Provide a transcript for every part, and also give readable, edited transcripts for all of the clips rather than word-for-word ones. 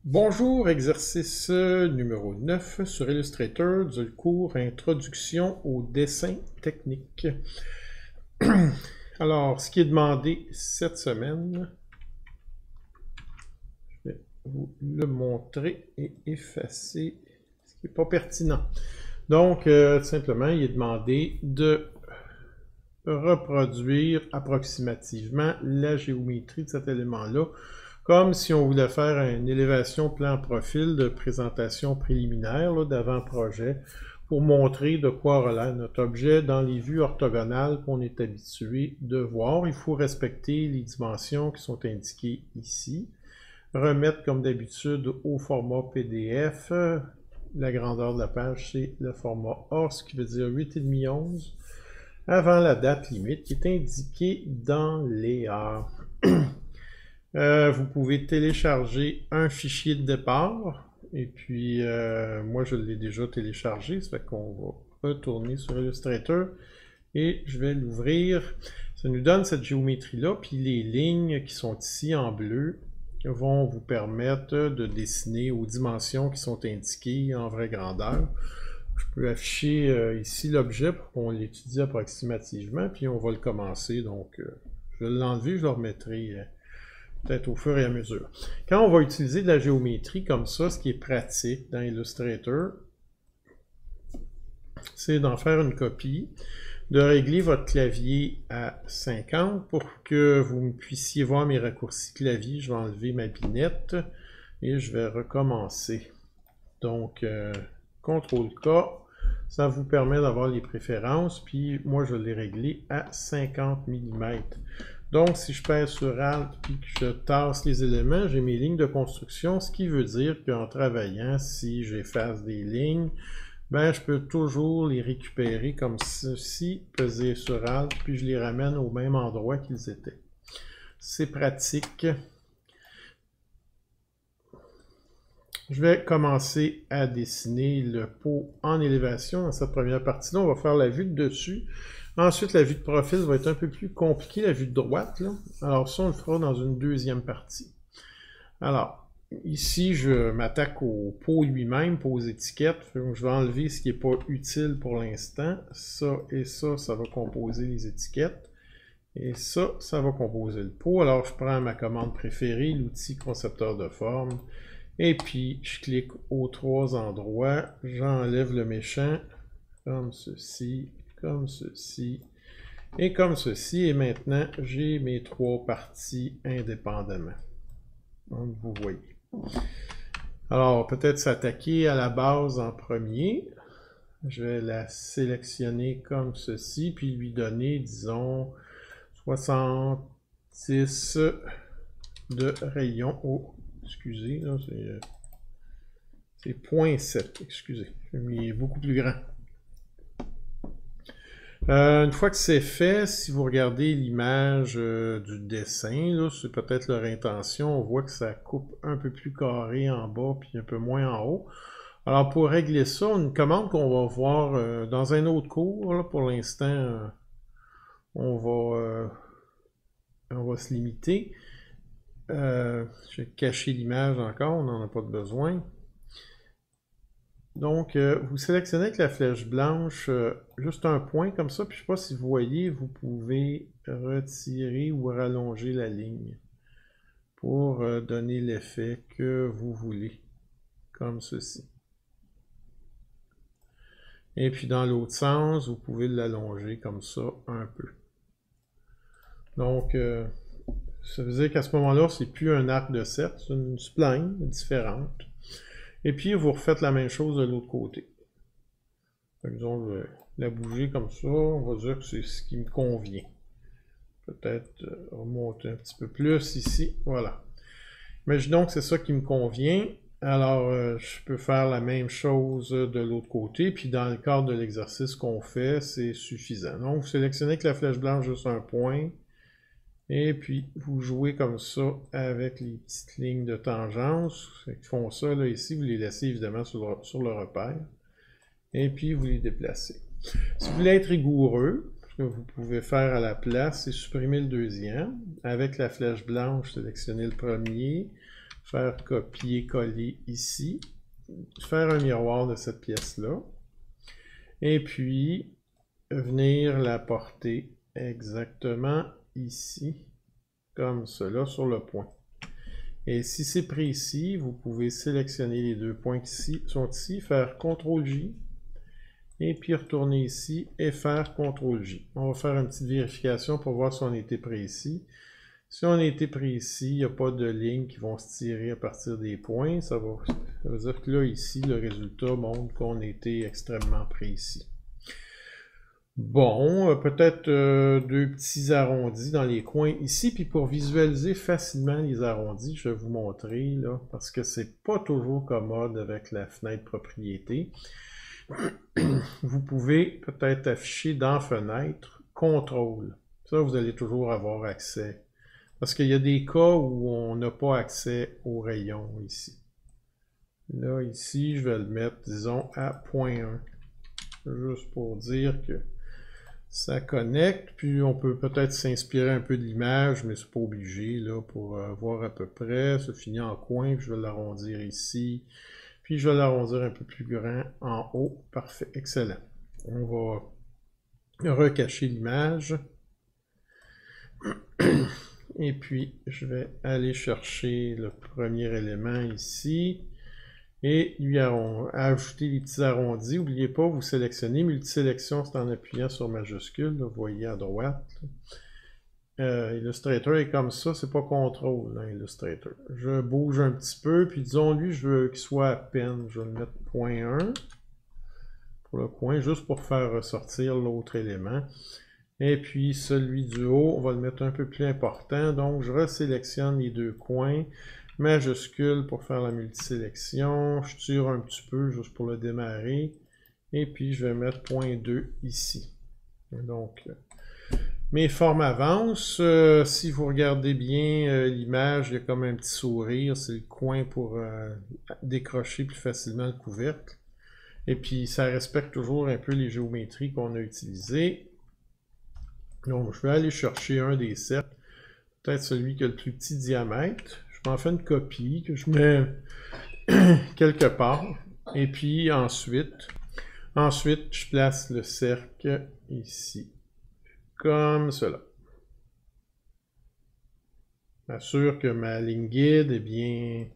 Bonjour, exercice numéro 9 sur Illustrator du cours Introduction au dessin technique. Alors, ce qui est demandé cette semaine, je vais vous le montrer et effacer ce qui n'est pas pertinent. Donc, tout simplement, il est demandé de reproduire approximativement la géométrie de cet élément-là, comme si on voulait faire une élévation plan profil de présentation préliminaire d'avant-projet pour montrer de quoi relève notre objet dans les vues orthogonales qu'on est habitué de voir. Il faut respecter les dimensions qui sont indiquées ici. Remettre comme d'habitude au format PDF. La grandeur de la page, c'est le format A, ce qui veut dire 8,5-11, avant la date limite qui est indiquée dans les A. Vous pouvez télécharger un fichier de départ, et puis moi je l'ai déjà téléchargé, ça fait qu'on va retourner sur Illustrator, et je vais l'ouvrir. Ça nous donne cette géométrie-là, puis les lignes qui sont ici en bleu vont vous permettre de dessiner aux dimensions qui sont indiquées en vraie grandeur. Je peux afficher ici l'objet pour qu'on l'étudie approximativement, puis on va le commencer, donc je vais l'enlever, je le remettrai peut-être au fur et à mesure. Quand on va utiliser de la géométrie comme ça, ce qui est pratique dans Illustrator, c'est d'en faire une copie, de régler votre clavier à 50 pour que vous puissiez voir mes raccourcis clavier. Je vais enlever ma binette et je vais recommencer. Donc, CTRL-K, ça vous permet d'avoir les préférences, puis moi je l'ai réglé à 50 mm. Donc, si je pèse sur Alt puis que je tasse les éléments, j'ai mes lignes de construction, ce qui veut dire qu'en travaillant, si j'efface des lignes, ben, je peux toujours les récupérer comme ceci, peser sur Alt, puis je les ramène au même endroit qu'ils étaient. C'est pratique. Je vais commencer à dessiner le pot en élévation. Dans cette première partie-là, on va faire la vue de dessus. Ensuite, la vue de profil va être un peu plus compliquée, la vue de droite, là. Alors ça, on le fera dans une deuxième partie. Alors, ici, je m'attaque au pot lui-même, aux étiquettes. Donc, je vais enlever ce qui n'est pas utile pour l'instant. Ça et ça, ça va composer les étiquettes. Et ça, ça va composer le pot. Alors, je prends ma commande préférée, l'outil concepteur de forme. Et puis, je clique aux trois endroits. J'enlève le méchant, comme ceci, et comme ceci. Et maintenant, j'ai mes trois parties indépendamment. Donc, vous voyez. Alors, peut-être s'attaquer à la base en premier. Je vais la sélectionner comme ceci, puis lui donner, disons, 66 de rayon. Oh, excusez, là, c'est 0.7, excusez. J'ai mis beaucoup plus grand. Une fois que c'est fait, si vous regardez l'image du dessin, c'est peut-être leur intention, on voit que ça coupe un peu plus carré en bas puis un peu moins en haut. Alors pour régler ça, une commande qu'on va voir dans un autre cours, là, pour l'instant, on va se limiter. Je vais cacher l'image encore, on n'en a pas de besoin. Donc, vous sélectionnez avec la flèche blanche juste un point comme ça, puis je ne sais pas si vous voyez, vous pouvez retirer ou rallonger la ligne pour donner l'effet que vous voulez, comme ceci. Et puis dans l'autre sens, vous pouvez l'allonger comme ça un peu. Donc, ça veut dire qu'à ce moment-là, c'est plus un arc de 7, c'est une spline différente. Et puis, vous refaites la même chose de l'autre côté. Par exemple, je vais la bouger comme ça. On va dire que c'est ce qui me convient. Peut-être remonter un petit peu plus ici. Voilà. Imaginons que c'est ça qui me convient. Alors, je peux faire la même chose de l'autre côté. Puis, dans le cadre de l'exercice qu'on fait, c'est suffisant. Donc, vous sélectionnez avec la flèche blanche juste un point. Et puis, vous jouez comme ça avec les petites lignes de tangence. Ils font ça, là, ici, vous les laissez évidemment sur le repère. Et puis, vous les déplacez. Si vous voulez être rigoureux, ce que vous pouvez faire à la place, c'est supprimer le deuxième. Avec la flèche blanche, sélectionner le premier. faire copier-coller ici, faire un miroir de cette pièce-là, et puis venir la porter exactement ici, comme cela, sur le point. Et si c'est précis, vous pouvez sélectionner les deux points qui sont ici, faire CTRL-J, et puis retourner ici et faire CTRL-J. On va faire une petite vérification pour voir si on était précis. Si on était précis, il n'y a pas de lignes qui vont se tirer à partir des points. Ça veut dire que là, ici, le résultat montre qu'on était extrêmement précis. Bon, peut-être deux petits arrondis dans les coins ici, puis pour visualiser facilement les arrondis, je vais vous montrer, là, parce que c'est pas toujours commode avec la fenêtre propriété. Vous pouvez peut-être afficher dans Fenêtre, Contrôle. Ça, vous allez toujours avoir accès. Parce qu'il y a des cas où on n'a pas accès au rayon ici. Là, ici, je vais le mettre, disons, à 0.1. Juste pour dire que ça connecte, puis on peut peut-être s'inspirer un peu de l'image, mais c'est pas obligé, là, pour voir à peu près. Ça finit en coin, puis je vais l'arrondir ici. Puis je vais l'arrondir un peu plus grand en haut. Parfait, excellent. On va recacher l'image. Et puis, je vais aller chercher le premier élément ici. Et lui ajouter les petits arrondis. N'oubliez pas, vous sélectionnez. Multisélection, c'est en appuyant sur majuscule. Là, vous voyez à droite. Illustrator est comme ça, c'est pas contrôle, hein, Illustrator. Je bouge un petit peu, puis disons lui, je veux qu'il soit à peine. Je vais le mettre 0.1 pour le coin, juste pour faire ressortir l'autre élément. Et puis celui du haut, on va le mettre un peu plus important. Donc je resélectionne les deux coins, majuscule pour faire la multisélection. Je tire un petit peu juste pour le démarrer. Et puis je vais mettre 0.2 ici. Donc mes formes avancent. Si vous regardez bien l'image, il y a comme un petit sourire. C'est le coin pour décrocher plus facilement le couvercle. Et puis, ça respecte toujours un peu les géométries qu'on a utilisées. Donc, je vais aller chercher un des cercles. Peut-être celui qui a le plus petit diamètre. Je m'en fais une copie que je mets quelque part. Et puis, ensuite, je place le cercle ici. Comme cela. M'assure que ma ligne guide est bien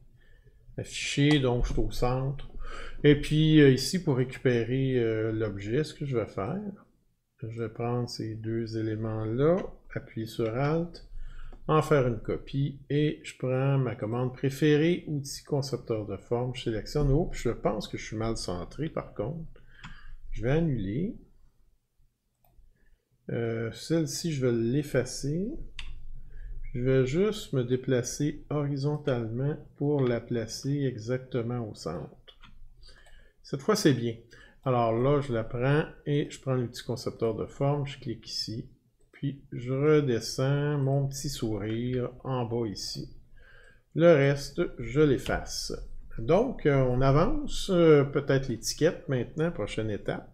affichée, donc je suis au centre. Et puis ici, pour récupérer l'objet, ce que je vais faire, je vais prendre ces deux éléments-là, appuyer sur Alt, en faire une copie, et je prends ma commande préférée, outil concepteur de forme, je sélectionne haut, puis je pense que je suis mal centré par contre. Je vais annuler. Celle-ci, je vais l'effacer. Je vais juste me déplacer horizontalement pour la placer exactement au centre. Cette fois, c'est bien. Alors là, je la prends et je prends l'outil concepteur de forme, je clique ici, puis je redescends mon petit sourire en bas ici. Le reste, je l'efface. Donc, on avance, peut-être l'étiquette maintenant, prochaine étape.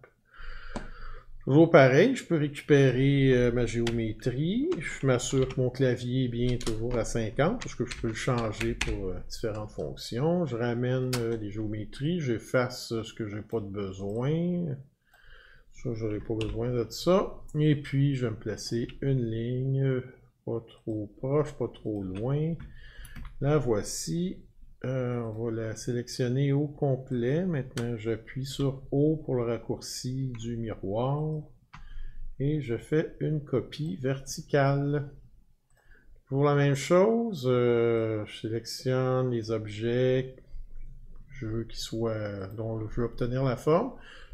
Toujours pareil, je peux récupérer ma géométrie. Je m'assure que mon clavier est bien toujours à 50, parce que je peux le changer pour différentes fonctions. Je ramène les géométries, j'efface ce que j'ai pas de besoin. Ça, j'aurais pas besoin de ça. Et puis, je vais me placer une ligne, pas trop proche, pas trop loin. La voici. On va la sélectionner au complet. Maintenant, j'appuie sur O pour le raccourci du miroir. Et je fais une copie verticale. Pour la même chose, je sélectionne les objets je veux qu'ils soient, dont je veux obtenir la forme.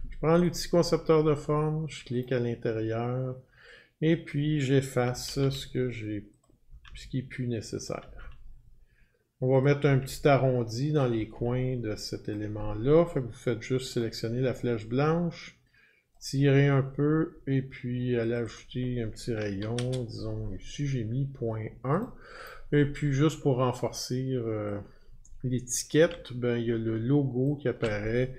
Je prends l'outil concepteur de forme, je clique à l'intérieur. Et puis, j'efface ce qui est plus nécessaire. On va mettre un petit arrondi dans les coins de cet élément-là. Vous faites juste sélectionner la flèche blanche, tirer un peu, et puis aller ajouter un petit rayon. Disons, ici, j'ai mis 0.1. Et puis, juste pour renforcer l'étiquette, ben, il y a le logo qui apparaît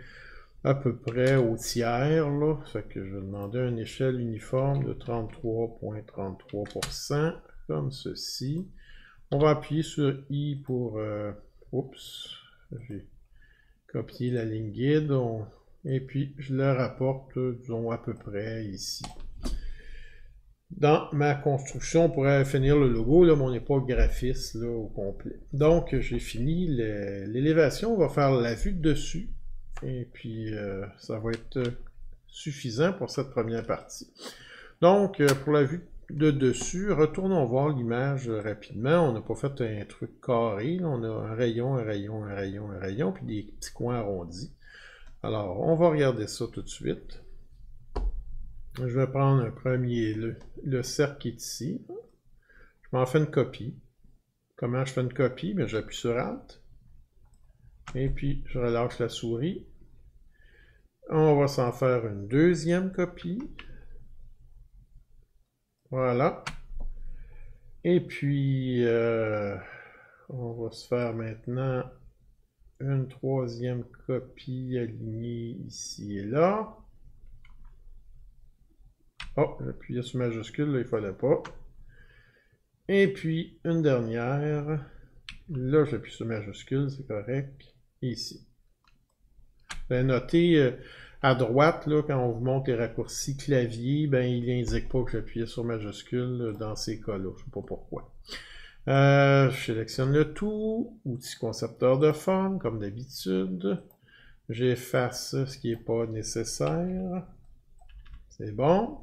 à peu près au tiers. Là. Fait que je vais demander une échelle uniforme de 33,33%, comme ceci. On va appuyer sur I pour oups, j'ai copié la ligne guide, et puis je le rapporte, disons, à peu près ici. Dans ma construction, on pourrait finir le logo, là, mais on n'est pas graphiste là, au complet. Donc, j'ai fini l'élévation. On va faire la vue de dessus. Et puis, ça va être suffisant pour cette première partie. Donc, pour la vue de dessus, retournons voir l'image rapidement. On n'a pas fait un truc carré. Là. On a un rayon, un rayon, un rayon, un rayon, puis des petits coins arrondis. Alors, on va regarder ça tout de suite. Je vais prendre un premier, le cercle qui est ici. Je m'en fais une copie. Comment je fais une copie? Bien, j'appuie sur Alt. Et puis, je relâche la souris. On va s'en faire une deuxième copie. Voilà. Et puis, on va se faire maintenant une troisième copie alignée ici et là. Oh, j'ai appuyé sur majuscule, là, il ne fallait pas. Et puis, une dernière. Là, j'appuie sur majuscule, c'est correct. Ici. Vous avez noté, à droite, là, quand on vous montre les raccourcis clavier, ben, il n'indique pas que j'appuyais sur majuscule dans ces cas-là. Je ne sais pas pourquoi. Je sélectionne le tout. Outil concepteur de forme, comme d'habitude. J'efface ce qui n'est pas nécessaire. C'est bon.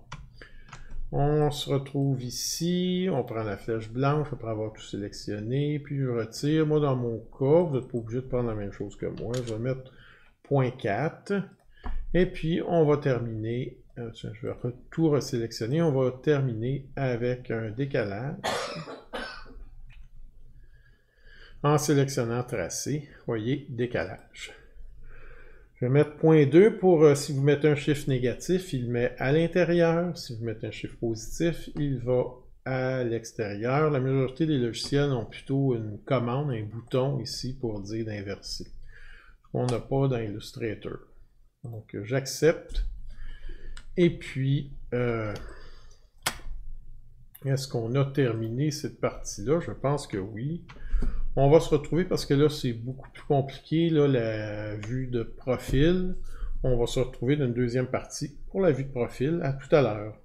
On se retrouve ici, on prend la flèche blanche après avoir tout sélectionné, puis je retire. Moi, dans mon cas, vous n'êtes pas obligé de prendre la même chose que moi. Je vais mettre 0.4. Et puis, on va terminer. Je vais tout resélectionner. On va terminer avec un décalage. En sélectionnant tracé, voyez, décalage. Je vais mettre 0.2 pour, si vous mettez un chiffre négatif, il met à l'intérieur. Si vous mettez un chiffre positif, il va à l'extérieur. La majorité des logiciels ont plutôt une commande, un bouton ici pour dire d'inverser. On n'a pas dans Illustrator. Donc, j'accepte. Et puis, est-ce qu'on a terminé cette partie-là? Je pense que oui. On va se retrouver parce que là, c'est beaucoup plus compliqué, là, la vue de profil. On va se retrouver dans une deuxième partie pour la vue de profil. À tout à l'heure.